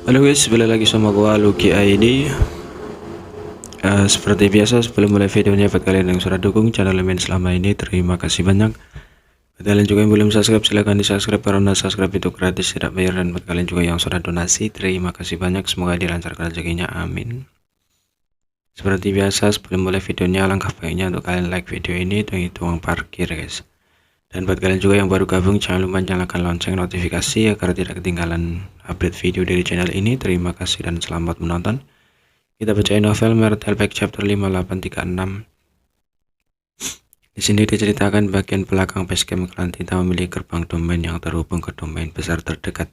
Halo guys, balik lagi sama gua Lucky ID. Seperti biasa sebelum mulai videonya, buat kalian yang sudah dukung channel Lemen selama ini, terima kasih banyak. Buat kalian juga yang belum subscribe, silahkan di subscribe karena subscribe itu gratis, tidak bayar. Dan buat kalian juga yang sudah donasi, terima kasih banyak, semoga dilancarkan rezekinya, amin. Seperti biasa sebelum mulai videonya, alangkah baiknya untuk kalian like video ini, hitung parkir guys. Dan buat kalian juga yang baru gabung, jangan lupa nyalakan lonceng notifikasi agar tidak ketinggalan update video dari channel ini. Terima kasih dan selamat menonton. Kita bacain novel Mertelbeck chapter 5836. Di sini diceritakan bagian belakang basecamp klan Tinta memiliki gerbang domain yang terhubung ke domain besar terdekat.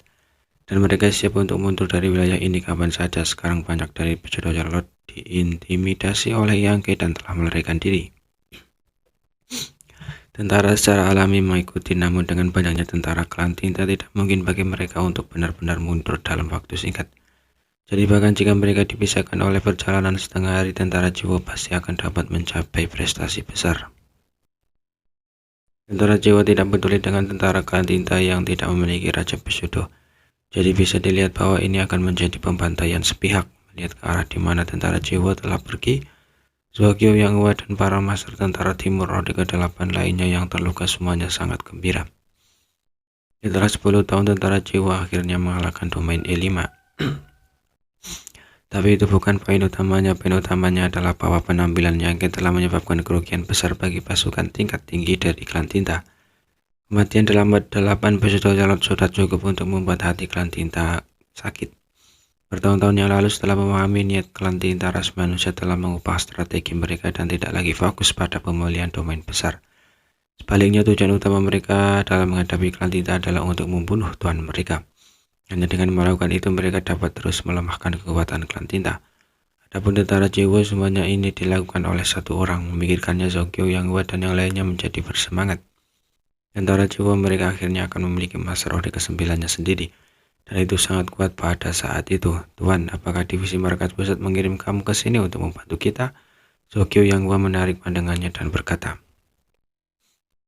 Dan mereka siap untuk mundur dari wilayah ini kapan saja. Sekarang banyak dari pejuang Charlotte diintimidasi oleh Yangke dan telah melarikan diri. Tentara secara alami mengikuti, namun dengan banyaknya tentara klan Tinta tidak mungkin bagi mereka untuk benar-benar mundur dalam waktu singkat. Jadi bahkan jika mereka dipisahkan oleh perjalanan setengah hari, tentara jiwa pasti akan dapat mencapai prestasi besar. Tentara jiwa tidak peduli dengan tentara klan Tinta yang tidak memiliki raja pesudo. Jadi bisa dilihat bahwa ini akan menjadi pembantaian sepihak. Melihat ke arah di mana tentara jiwa telah pergi, Zhuge Yanghua dan para master tentara timur Orde ke-8 lainnya yang terluka semuanya sangat gembira. Setelah 10 tahun tentara jiwa akhirnya mengalahkan domain E5. Tapi itu bukan poin utamanya. Poin utamanya adalah bahwa penampilan Yangke telah menyebabkan kerugian besar bagi pasukan tingkat tinggi dari klan Tinta. Kematian dalam 8 pesudo Charlotte sudah cukup untuk membuat hati klan Tinta sakit. Bertahun-tahun yang lalu, setelah memahami niat klan Tinta, ras manusia telah mengubah strategi mereka dan tidak lagi fokus pada pemulihan domain besar. Sebaliknya, tujuan utama mereka dalam menghadapi klan Tinta adalah untuk membunuh tuan mereka. Hanya dengan melakukan itu, mereka dapat terus melemahkan kekuatan klan Tinta. Adapun tentara jiwa, semuanya ini dilakukan oleh satu orang. Memikirkannya, Zhuge Yanghua dan yang lainnya menjadi bersemangat. Tentara jiwa mereka akhirnya akan memiliki Master Orde ke-9-nya sendiri. Dan itu sangat kuat pada saat itu. Tuan, apakah divisi markas pusat mengirim kamu ke sini untuk membantu kita? Zhuge Yanghua menarik pandangannya dan berkata,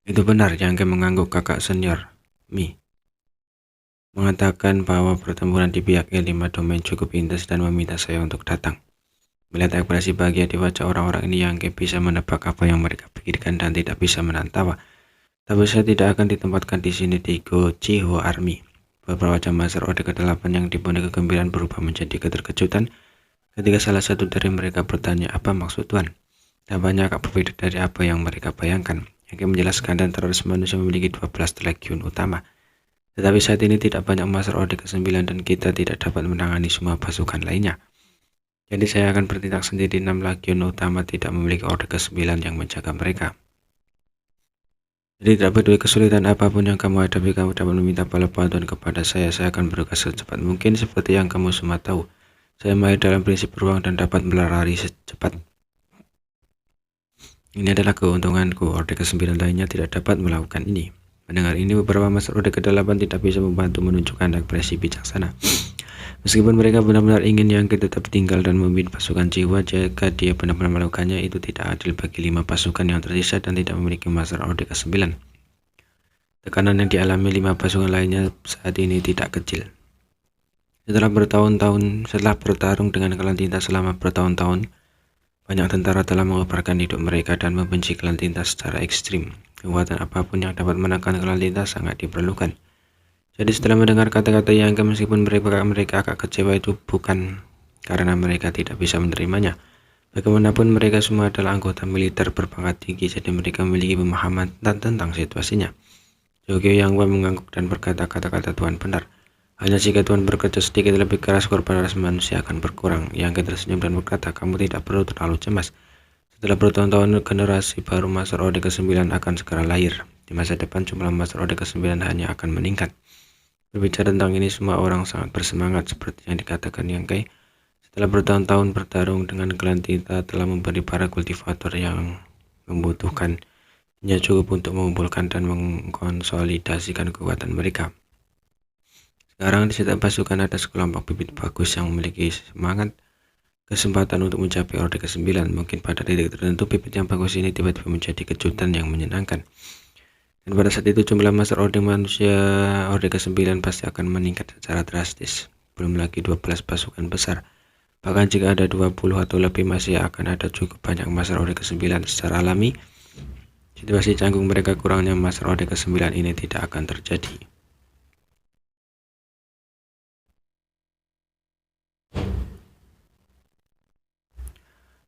itu benar. Yangke mengangguk. Kakak senior Mi mengatakan bahwa pertempuran di pihak E5 domain cukup intens dan meminta saya untuk datang. Melihat ekspresi bahagia di wajah orang-orang ini, Yangke bisa menebak apa yang mereka pikirkan dan tidak bisa menahan tawa. Tapi saya tidak akan ditempatkan di sini di Gochiho Army. Beberapa wajah Master Orde ke-8 yang dipenuhi kegembiraan berubah menjadi keterkejutan ketika salah satu dari mereka bertanya, apa maksud Tuan? Tampaknya agak berbeda dari apa yang mereka bayangkan. Yang menjelaskan, dan teroris manusia memiliki 12 legiun utama. Tetapi saat ini tidak banyak Master Orde ke-9 dan kita tidak dapat menangani semua pasukan lainnya. Jadi saya akan bertindak sendiri. 6 legiun utama tidak memiliki Orde ke-9 yang menjaga mereka. Jadi tidak peduli kesulitan apapun yang kamu hadapi, kamu dapat meminta bala bantuan kepada saya. Saya akan bergegas secepat mungkin. Seperti yang kamu semua tahu, saya mahir dalam prinsip beruang dan dapat berlari secepat. Ini adalah keuntunganku. Orde ke-9 lainnya tidak dapat melakukan ini. Mendengar ini, beberapa Master Orde ke-8 tidak bisa membantu menunjukkan ekspresi bijaksana. Meskipun mereka benar-benar ingin Yangke tetap tinggal dan memimpin pasukan jiwa, jika dia benar-benar melakukannya, itu tidak adil bagi 5 pasukan yang tersisa dan tidak memiliki Master Orde ke-9. Tekanan yang dialami 5 pasukan lainnya saat ini tidak kecil. Setelah bertarung dengan klan Tinta selama bertahun-tahun, banyak tentara telah mengobarkan hidup mereka dan membenci klan Tinta secara ekstrim. Kekuatan apapun yang dapat menekan klan Tinta sangat diperlukan. Jadi setelah mendengar kata-kata Yangke, meskipun mereka agak kecewa, itu bukan karena mereka tidak bisa menerimanya. Bagaimanapun mereka semua adalah anggota militer berpangkat tinggi, jadi mereka memiliki pemahaman tentang situasinya. Zhuge Yanghua mengangguk dan berkata, kata-kata Tuan benar. Hanya jika Tuan bekerja sedikit lebih keras, korban ras manusia akan berkurang. Yangke tersenyum dan berkata, kamu tidak perlu terlalu cemas. Setelah bertahun-tahun, generasi baru Master Orde ke-9 akan segera lahir. Di masa depan, jumlah Master Orde ke-9 hanya akan meningkat. Berbicara tentang ini, semua orang sangat bersemangat seperti yang dikatakan Yangke. Setelah bertahun-tahun bertarung dengan klan Tinta telah memberi para kultivator yang membutuhkannya cukup untuk mengumpulkan dan mengkonsolidasikan kekuatan mereka. Sekarang di setiap pasukan ada sekelompok bibit bagus yang memiliki semangat kesempatan untuk mencapai Orde ke-9. Mungkin pada titik tertentu bibit yang bagus ini tiba-tiba menjadi kejutan yang menyenangkan. Dan pada saat itu jumlah Master Orde manusia Orde ke-9 pasti akan meningkat secara drastis. belum lagi 12 pasukan besar. Bahkan jika ada 20 atau lebih masih akan ada cukup banyak Master Order ke-9. Secara alami, situasi canggung mereka kurangnya Master Order ke-9 ini tidak akan terjadi.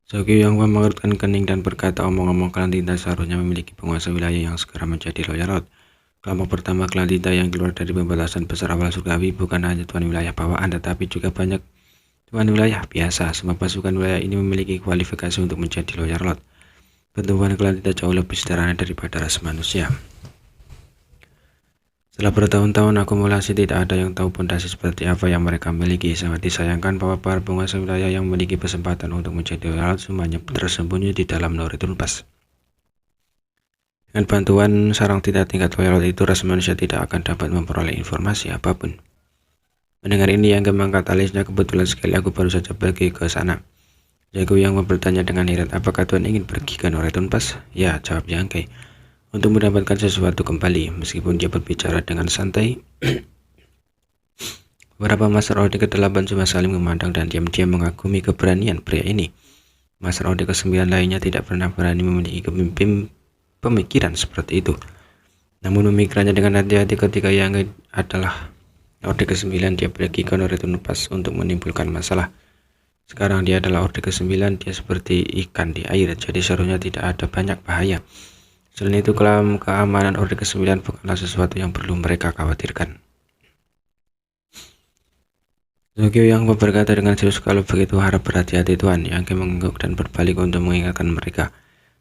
Zhou yang mengerutkan kening dan berkata, omong-omong, klan Tinta seharusnya memiliki penguasa wilayah yang segera menjadi Loyal Lord. Kelompok pertama klan Tinta yang keluar dari pembatasan besar awal surgawi bukan hanya tuan wilayah bawaan, tetapi juga banyak tuan wilayah biasa. Semua pasukan wilayah ini memiliki kualifikasi untuk menjadi Loyal Lord. Pertumbuhan klan Tinta jauh lebih sederhana daripada ras manusia. Setelah bertahun-tahun akumulasi, tidak ada yang tahu pondasi seperti apa yang mereka miliki. Sangat disayangkan bahwa para penguasa wilayah yang memiliki kesempatan untuk menjadi Loyal Lord semuanya tersembunyi di dalam Noritun Pass. Dengan bantuan sarang Tinta tingkat Loyal Lord itu, ras manusia tidak akan dapat memperoleh informasi apapun. Mendengar ini, yang mengangkat alisnya. Kebetulan sekali aku baru saja pergi ke sana. Zhou yang bertanya dengan heran, apakah Tuan ingin pergi ke Noritun Pass? Ya, jawab Yang Kai. Untuk mendapatkan sesuatu kembali. Meskipun dia berbicara dengan santai, beberapa Master Order ke-8 cuma saling memandang dan diam-diam mengagumi keberanian pria ini. Master Order ke-9 lainnya tidak pernah berani memiliki pemikiran seperti itu. Namun memikirnya dengan hati-hati ketika Yang adalah Order ke-9, dia pergi ke Noritun Pass untuk menimbulkan masalah. Sekarang dia adalah Order ke-9, dia seperti ikan di air, jadi seharusnya tidak ada banyak bahaya. Selain itu, keamanan Order ke-9 bukanlah sesuatu yang perlu mereka khawatirkan. Zhou yang berkata dengan serius, kalau begitu harap berhati-hati Tuan. Yang mengangguk dan berbalik untuk mengingatkan mereka.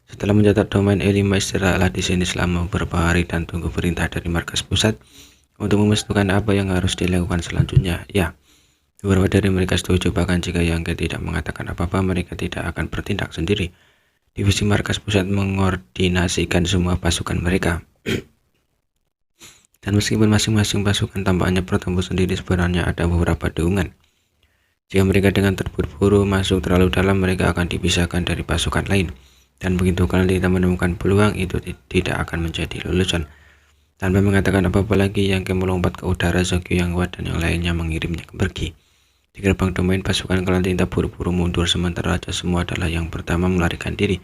Setelah mencatat domain E5, istirahatlah di sini selama beberapa hari dan tunggu perintah dari markas pusat untuk memastikan apa yang harus dilakukan selanjutnya. Ya, beberapa dari mereka setuju, bahkan jika Yang tidak mengatakan apa-apa, mereka tidak akan bertindak sendiri. Divisi markas pusat mengordinasikan semua pasukan mereka. Dan meskipun masing-masing pasukan tampaknya bertempur sendiri, sebenarnya ada beberapa dukungan. Jika mereka dengan terburu-buru masuk terlalu dalam, mereka akan dipisahkan dari pasukan lain. Dan begitu kalian tidak menemukan peluang, itu tidak akan menjadi lulusan. Tanpa mengatakan apa-apa lagi, Yang melompat ke udara. Zhou yang kuat dan yang lainnya mengirimnya pergi. Di gerbang domain, pasukan klan Tinta buru-buru mundur, sementara Raja semua adalah yang pertama melarikan diri.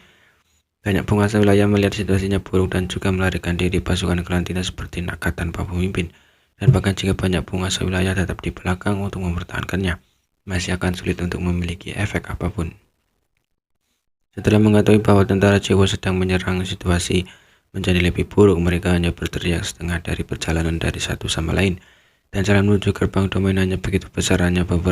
Banyak penguasa wilayah melihat situasinya buruk dan juga melarikan diri. Pasukan klan Tinta seperti naga tanpa pemimpin, dan bahkan jika banyak penguasa wilayah tetap di belakang untuk mempertahankannya, masih akan sulit untuk memiliki efek apapun. Setelah mengetahui bahwa tentara Zhou sedang menyerang, situasi menjadi lebih buruk. Mereka hanya berteriak setengah dari perjalanan dari satu sama lain, dan jalan menuju gerbang domain hanya begitu besar, hanya beberapa